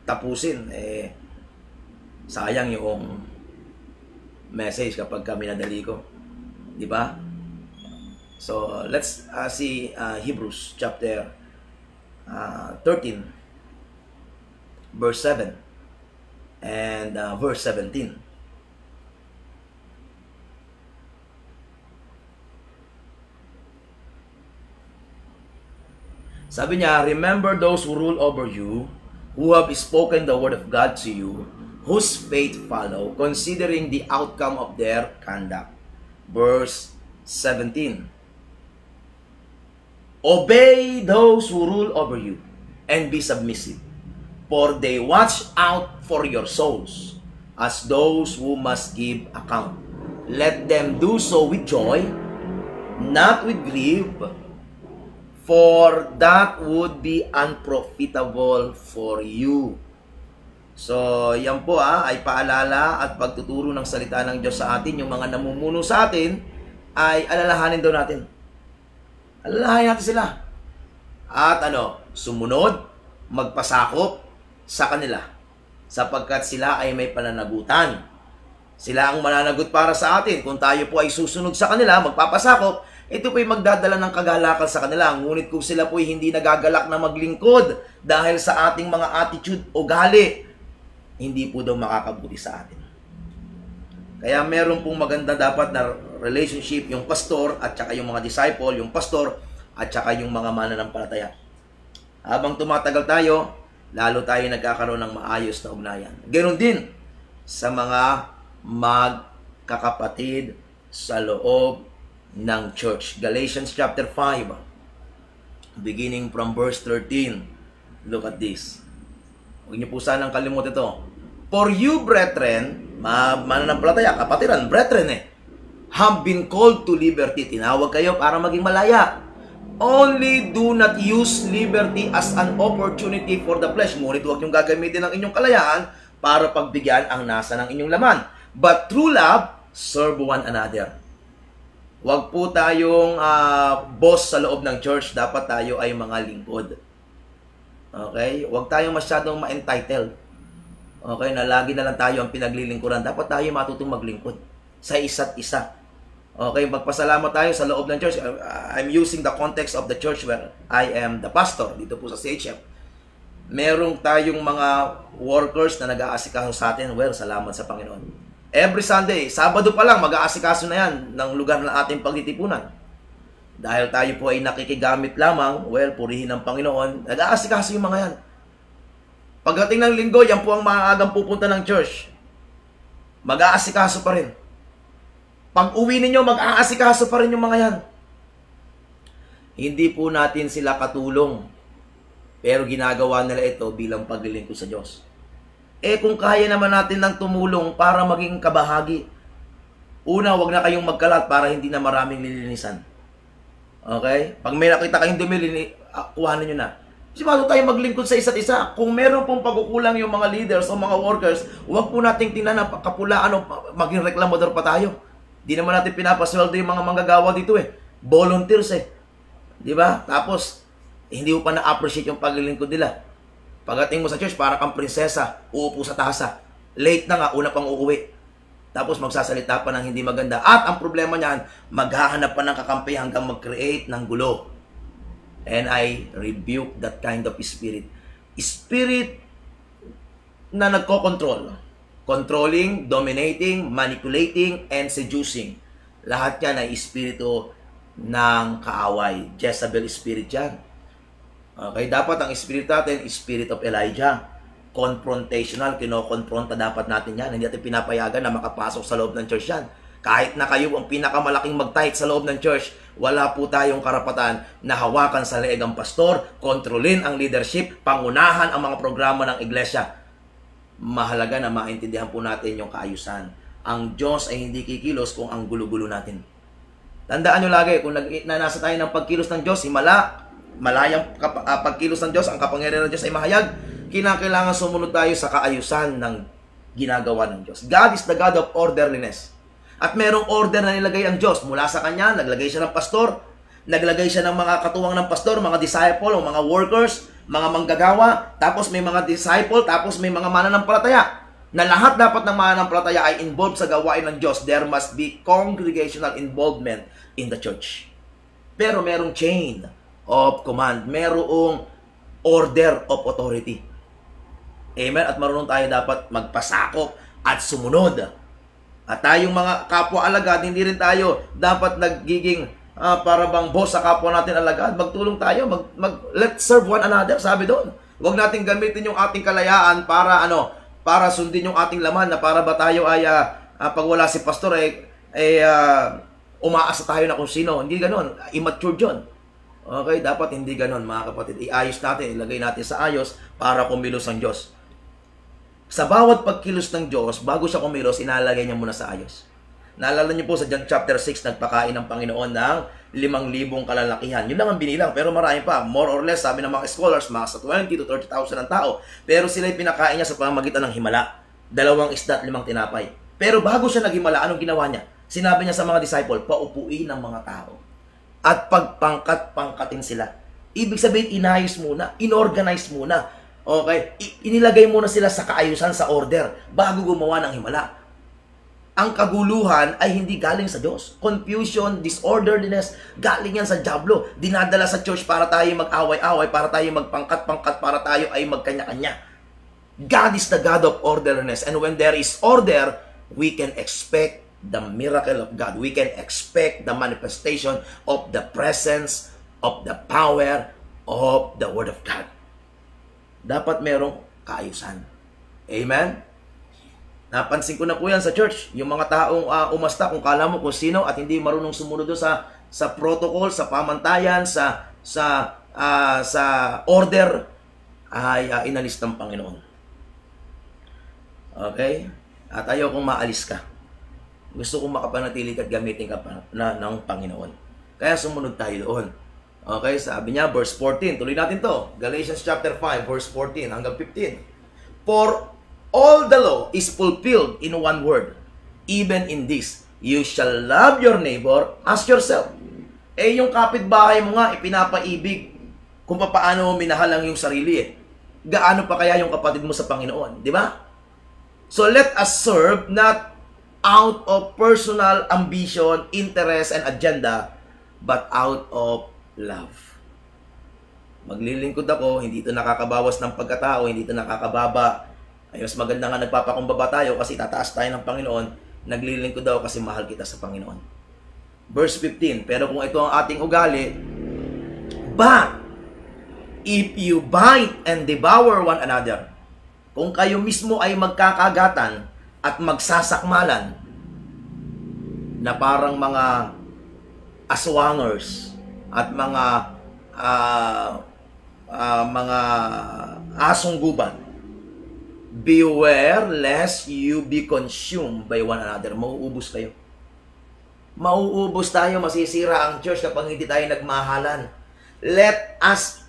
tapusin. Sayang yung message kapag kami nadali ko. Di ba? So, let's see Hebrews chapter 13 verse 7 and verse 17. Sabi niya, remember those who rule over you, who have spoken the word of God to you, whose faith follow, considering the outcome of their conduct. Verse 17. Obey those who rule over you, and be submissive, for they watch out for your souls, as those who must give account. Let them do so with joy, not with grief, for that would be unprofitable for you. So, yan po ay paalala at pagtuturo ng salita ng Diyos sa atin. Yung mga namumuno sa atin, ay alalahanin daw natin. Alalahanin natin sila. At sumunod, magpasakop sa kanila. Sapagkat sila ay may pananagutan. Sila ang mananagot para sa atin. Kung tayo po ay susunod sa kanila, magpapasakop, ito po'y magdadala ng kagalakan sa kanila. Ngunit kung sila po'y hindi nagagalak na maglingkod dahil sa ating mga attitude o gali, hindi po daw makakabuti sa atin. Kaya meron pong maganda dapat na relationship yung pastor at saka yung mga disciple, yung pastor at saka yung mga mananampalataya. Habang tumatagal tayo, lalo tayo nagkakaroon ng maayos na ugnayan. Ganoon din sa mga magkakapatid sa loob ng church. Galatians chapter 5, beginning from verse 13. Look at this. Huwag niyo po sanang kalimutan ito. For you, brethren, mananampalataya, kapatiran, brethren have been called to liberty. Tinawag kayo para maging malaya. Only do not use liberty as an opportunity for the flesh. Ngunit huwag niyong gagamitin ang inyong kalayaan para pagbigyan ang nasa ng inyong laman. But through love, serve one another. Huwag po tayong boss sa loob ng church. Dapat tayo ay mga lingkod. Okay? Huwag tayong masyadong ma-entitled. Okay? Na lagi na lang tayo ang pinaglilingkuran. Dapat tayo matutong maglingkod sa isa't isa. Okay? Magpasalamat tayo sa loob ng church. I'm using the context of the church where I am the pastor. Dito po sa CHF. Merong tayong mga workers na nag-aasikaso sa atin. Well, salamat sa Panginoon. Every Sunday, Sabado pa lang, mag-aasikaso na yan ng lugar ng ating pagtitipunan. Dahil tayo po ay nakikigamit lamang, well, purihin ng Panginoon, nag-aasikaso yung mga yan. Pagdating ng linggo, yan po ang maagang pupunta ng church. Mag-aasikaso pa rin. Pag uwi ninyo, mag-aasikaso pa rin yung mga yan. Hindi po natin sila katulong, pero ginagawa nila ito bilang paglilingkod sa Diyos. Kung kaya naman natin ng tumulong para maging kabahagi, una, wag na kayong magkalat para hindi na maraming lilinisan. Okay? Pag may nakita kayong dumi, kuhanin nyo na. Siguro tayo maglingkod sa isa't isa. Kung meron pong pagkukulang yung mga leaders o mga workers, huwag po nating tingnan na kapulaan o maging reklamador pa tayo. Di naman natin pinapasweldo yung mga manggagawa dito Volunteers Di ba? Tapos, hindi mo pa na-appreciate yung paglilingkod nila. Pagdating mo sa church, para kang prinsesa, uupo sa tasa. Late na nga, una pang uuwi. Tapos magsasalita pa ng hindi maganda. At ang problema niyan, maghahanap pa ng kakampi hanggang mag-create ng gulo. And I rebuke that kind of spirit. Spirit na nagko-control. Controlling, dominating, manipulating, and seducing. Lahat yan ay espiritu ng kaaway. Jezebel spirit yan. Okay, dapat ang spirit natin, spirit of Elijah. Confrontational, kinokonfronta dapat natin yan. Hindi natin pinapayagan na makapasok sa loob ng church yan. Kahit na kayo ang pinakamalaking mag-tight sa loob ng church, wala po tayong karapatan na hawakan sa leeg ang pastor, kontrolin ang leadership, pangunahan ang mga programa ng iglesia. Mahalaga na maintindihan po natin yung kaayusan. Ang Diyos ay hindi kikilos kung ang gulo-gulo natin. Tandaan nyo lagi, kung nasa tayo ng pagkilos ng Diyos, malayang pagkilos ng Diyos, ang kapangyarihan ng Diyos ay mahayag, kinakailangan sumunod tayo sa kaayusan ng ginagawa ng Diyos. God is the God of orderliness. At merong order na nilagay ang Diyos. Mula sa Kanya, naglagay siya ng pastor, naglagay siya ng mga katuwang ng pastor, mga disciple, o mga workers, mga manggagawa, tapos may mga disciple, tapos may mga mananampalataya. Na lahat dapat ng mananampalataya ay involved sa gawain ng Diyos. There must be congregational involvement in the church. Pero merong chain of command. Merong order of authority. Amen? At marunong tayo dapat magpasakop at sumunod. At tayong mga kapwa alagad, hindi rin tayo dapat nagiging para bang boss sa kapwa natin alagad. Magtulong tayo, let's serve one another, sabi doon. Huwag natin gamitin yung ating kalayaan para para sundin yung ating laman na para ba tayo ay pag wala si pastor umaasa tayo na kung sino. Hindi ganoon, immature yun. Okay, dapat hindi ganoon, mga kapatid. Iayos natin, ilagay natin sa ayos para kumilos ang Diyos. Sa bawat pagkilos ng Diyos, bago siya kumilos, inalagay niya muna sa ayos. Naalala niyo po sa John chapter 6, nagpakain ng Panginoon ng 5,000 kalalakihan. Yun lang ang binilang, pero marami pa. More or less, sabi ng mga scholars, mga sa 20 to 30,000 ang tao. Pero sila'y pinakain niya sa pamamagitan ng himala. 2 isda at 5 tinapay. Pero bago siya naghimala, anong ginawa niya? Sinabi niya sa mga disciple, paupuin ng mga tao. At pagpangkat-pangkatin sila. Ibig sabihin, inayos muna, inorganize muna. Okay? Inilagay muna sila sa kaayusan, sa order, bago gumawa ng himala. Ang kaguluhan ay hindi galing sa Diyos. Confusion, disorderliness, galing yan sa diablo. Dinadala sa church para tayo mag-away-away, para tayo magpangkat-pangkat, para tayo ay magkanya-kanya. God is the God of orderliness. And when there is order, we can expect the miracle of God. We can expect the manifestation of the presence, of the power, of the Word of God. Dapat merong kaayusan. Amen? Napansin ko na po yan sa church. Yung mga taong umasta, kung kala mo kung sino at hindi marunong sumunod sa protocol, sa pamantayan, sa order, ay inalis ng Panginoon. Okay? At ayaw kong maalis ka. Gusto kong makapanatili ka at gamitin ka ng Panginoon. Kaya sumunod tayo doon. Okay? Sabi niya, verse 14. Tuloy natin to. Galatians chapter 5, verse 14 hanggang 15. For all the law is fulfilled in one word. Even in this, you shall love your neighbor as yourself. Yung kapitbahay mo nga, ipinapaibig kung paano mo minahal ang iyong sarili. Gaano pa kaya yung kapatid mo sa Panginoon? Di ba? So let us serve not out of personal ambition, interest, and agenda, but out of love. Maglilingkod ako, hindi ito nakakabawas ng pagkatao, hindi ito nakakababa. Ay, mas maganda nga nagpapakumbaba tayo kasi tataas tayo ng Panginoon. Naglilingkod daw kasi mahal kita sa Panginoon. Verse 15, pero kung ito ang ating ugali, but if you bite and devour one another, kung kayo mismo ay magkakagatan at magsasakmalan na parang mga aswangers at mga asong gubat, beware lest you be consumed by one another. Mauubos kayo. Mauubos tayo, masisira ang church kapag hindi tayo nagmahalan. Let us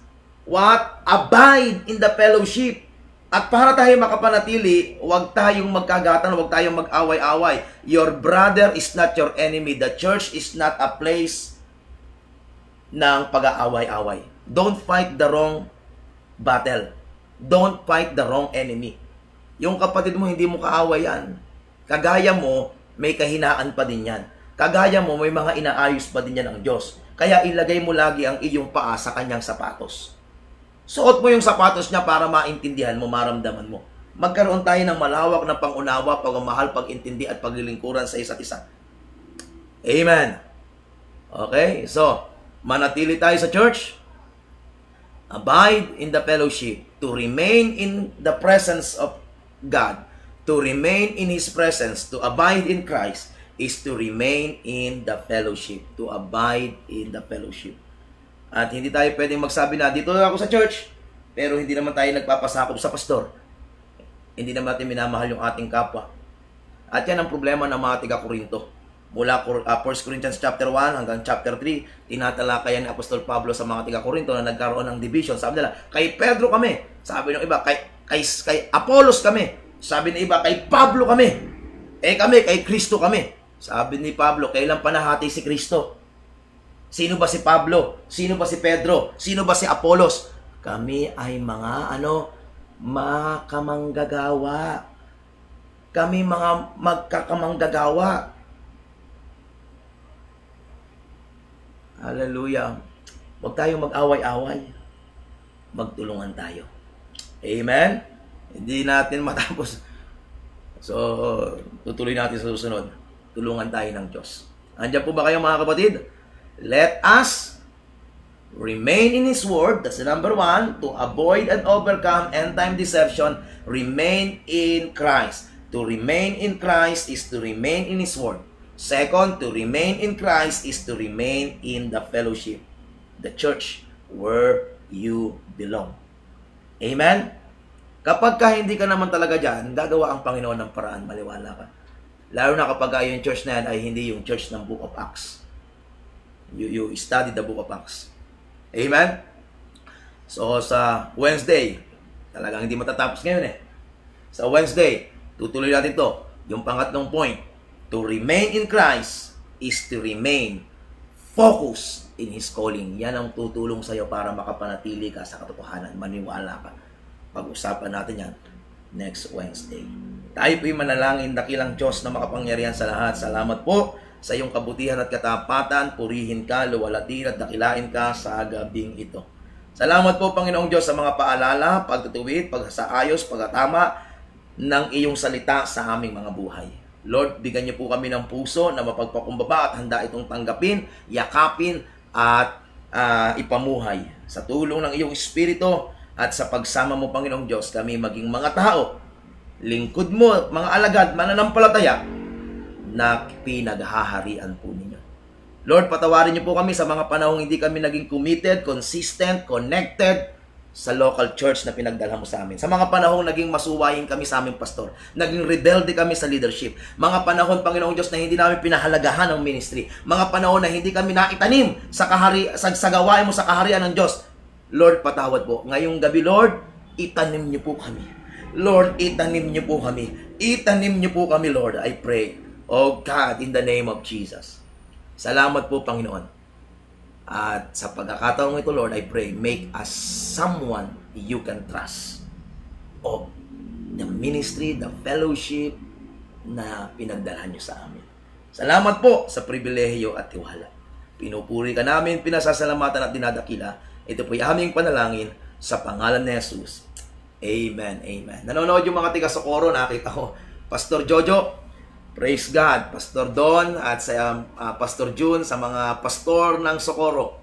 abide in the fellowship. At para tayo makapanatili, huwag tayong magkagatan, huwag tayong mag-away-away. Your brother is not your enemy. The church is not a place ng pag-aaway-away. Don't fight the wrong battle. Don't fight the wrong enemy. Yung kapatid mo, hindi mo kaaway yan. Kagaya mo, may kahinaan pa din yan. Kagaya mo, may mga inaayos pa din yan ng Diyos. Kaya ilagay mo lagi ang iyong paa sa kanyang sapatos. Suot mo yung sapatos niya para maintindihan mo, maramdaman mo. Magkaroon tayo ng malawak na pangunawa, pagmamahal, pag-intindi at paglilingkuran sa isa't isa. Amen. Okay? So, manatili tayo sa church. Abide in the fellowship. To remain in the presence of God. To remain in His presence. To abide in Christ is to remain in the fellowship. To abide in the fellowship. At hindi tayo pwedeng magsabi na, dito ako sa church, pero hindi naman tayo nagpapasakop sa pastor. Hindi naman natin minamahal yung ating kapwa. At yan ang problema ng mga tiga-Korinto. Mula 1 Corinthians chapter 1 hanggang chapter 3, tinatalakayan ni Apostol Pablo sa mga tiga-Korinto na nagkaroon ng division. Sabi nila, kay Pedro kami. Sabi ng iba, kay Apollos kami. Sabi ng iba, kay Pablo kami. Kami, kay Kristo kami. Sabi ni Pablo, kailan pa nahati si Kristo? Sino ba si Pablo? Sino ba si Pedro? Sino ba si Apollos? Kami ay mga makamanggagawa. Kami mga magkakamanggagawa. Hallelujah. Huwag tayong mag-away-away. Magtulungan tayo. Amen? Hindi natin matapos. So, tutuloy natin sa susunod. Tulungan tayo ng Diyos. Andiyan po ba kayo mga kapatid? Let us remain in His Word. That's the number one. To avoid and overcome end-time deception, remain in Christ. To remain in Christ is to remain in His Word. Second, to remain in Christ is to remain in the fellowship, the church where you belong. Amen? Kapag ka hindi ka naman talaga dyan, gagawa ang Panginoon ng paraan, maliwala ka. Lalo na kapag yung church na yan ay hindi yung church ng Book of Acts. You study the Book of Acts. Amen? So, sa Wednesday, talagang hindi matatapos ngayon eh. Sa Wednesday, tutuloy natin to. Yung pangatlong point, to remain in Christ is to remain focused in His calling. Yan ang tutulong sa'yo para makapanatili ka sa katotohanan. Maniwala ka. Pag-usapan natin yan next Wednesday. Tayo po'y manalangin, dakilang Diyos na makapangyarihan sa lahat. Salamat po sa iyong kabutihan at katapatan. Purihin ka, luwalatin at dakilain ka sa gabing ito. Salamat po, Panginoong Diyos, sa mga paalala, pagtutuwid, pagsaayos, pagkatama ng iyong salita sa aming mga buhay. Lord, bigyan niyo po kami ng puso na mapagpakumbaba at handa itong tanggapin, yakapin at ipamuhay. Sa tulong ng iyong Espiritu at sa pagsama mo, Panginoong Diyos, kami maging mga tao, lingkod mo, mga alagad, mananampalataya, na pinaghaharian po ninyo. Lord, patawarin niyo po kami sa mga panahong hindi kami naging committed, consistent, connected sa local church na pinagdala mo sa amin. Sa mga panahong naging masuwayin kami sa aming pastor, naging rebelde kami sa leadership. Mga panahon, Panginoong Diyos, na hindi namin pinahalagahan ang ministry. Mga panahon na hindi kami naitanim sa gawain mo sa kaharian ng Diyos. Lord, patawad po. Ngayong gabi, Lord, itanim niyo po kami. Lord, itanim niyo po kami. Itanim niyo po kami, Lord. I pray, oh God, in the name of Jesus. Salamat po, Panginoon. At sa pagkakataong ito, Lord, I pray, make us someone you can trust of the ministry, the fellowship na pinagdalhan niyo sa amin. Salamat po sa pribilehiyo at tiwala. Pinupuri ka namin, pinasasalamatan at dinadakila. Ito po'y aming panalangin sa pangalan ni Jesus. Amen, amen. Nanonood yung mga tiga-Socorro, nakita ko, Pastor Jojo, praise God, Pastor Don, at sa Pastor June, sa mga pastor ng Socorro.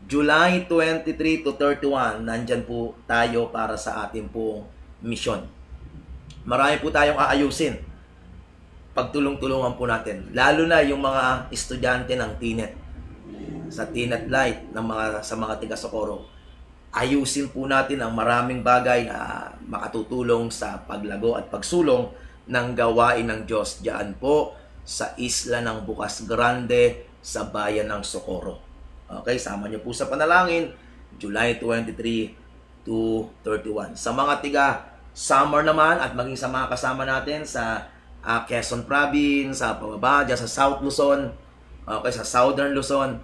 July 23 to 31, nandyan po tayo para sa ating pong mission. Marami po tayong aayusin. Pagtulong-tulungan po natin. Lalo na yung mga estudyante ng TNET. Sa TNET Light sa mga tiga-Socorro. Ayusin po natin ang maraming bagay na makatutulong sa paglago at pagsulong ng gawain ng Diyos diyan po sa isla ng Bukas Grande sa bayan ng Socorro. Okay, sama niyo po sa panalangin, July 23 to 31. Sa mga tiga Samar naman at maging sa mga kasama natin sa Quezon Province, sa pababa, dyan sa South Luzon, okay, sa Southern Luzon,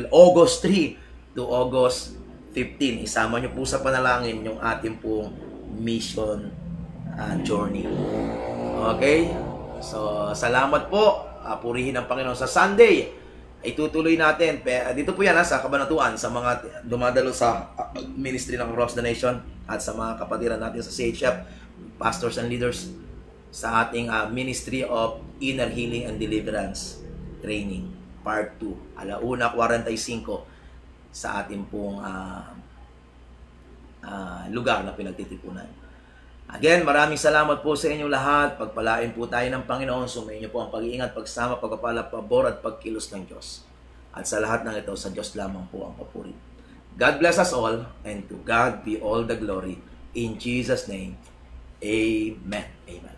August 3 to August 15. Isama niyo po sa panalangin yung ating pong mission journey. Okay? So, salamat po. Purihin ang Panginoon. Sa Sunday, itutuloy natin. Dito po yan sa Kabanatuan, sa mga dumadalo sa ministry ng Across the Nation at sa mga kapatiran natin sa CHF, pastors and leaders, sa ating Ministry of Inner Healing and Deliverance Training, Part 2, 1:45 sa ating pong lugar na pinagtitipunan. Again, maraming salamat po sa inyong lahat. Pagpalain po tayo ng Panginoon. Sumayin niyo po ang pag-iingat, pagsama, pagpapala, pabor at pagkilos ng Diyos. At sa lahat ng ito, sa Diyos lamang po ang papuri. God bless us all, and to God be all the glory. In Jesus' name, amen. Amen.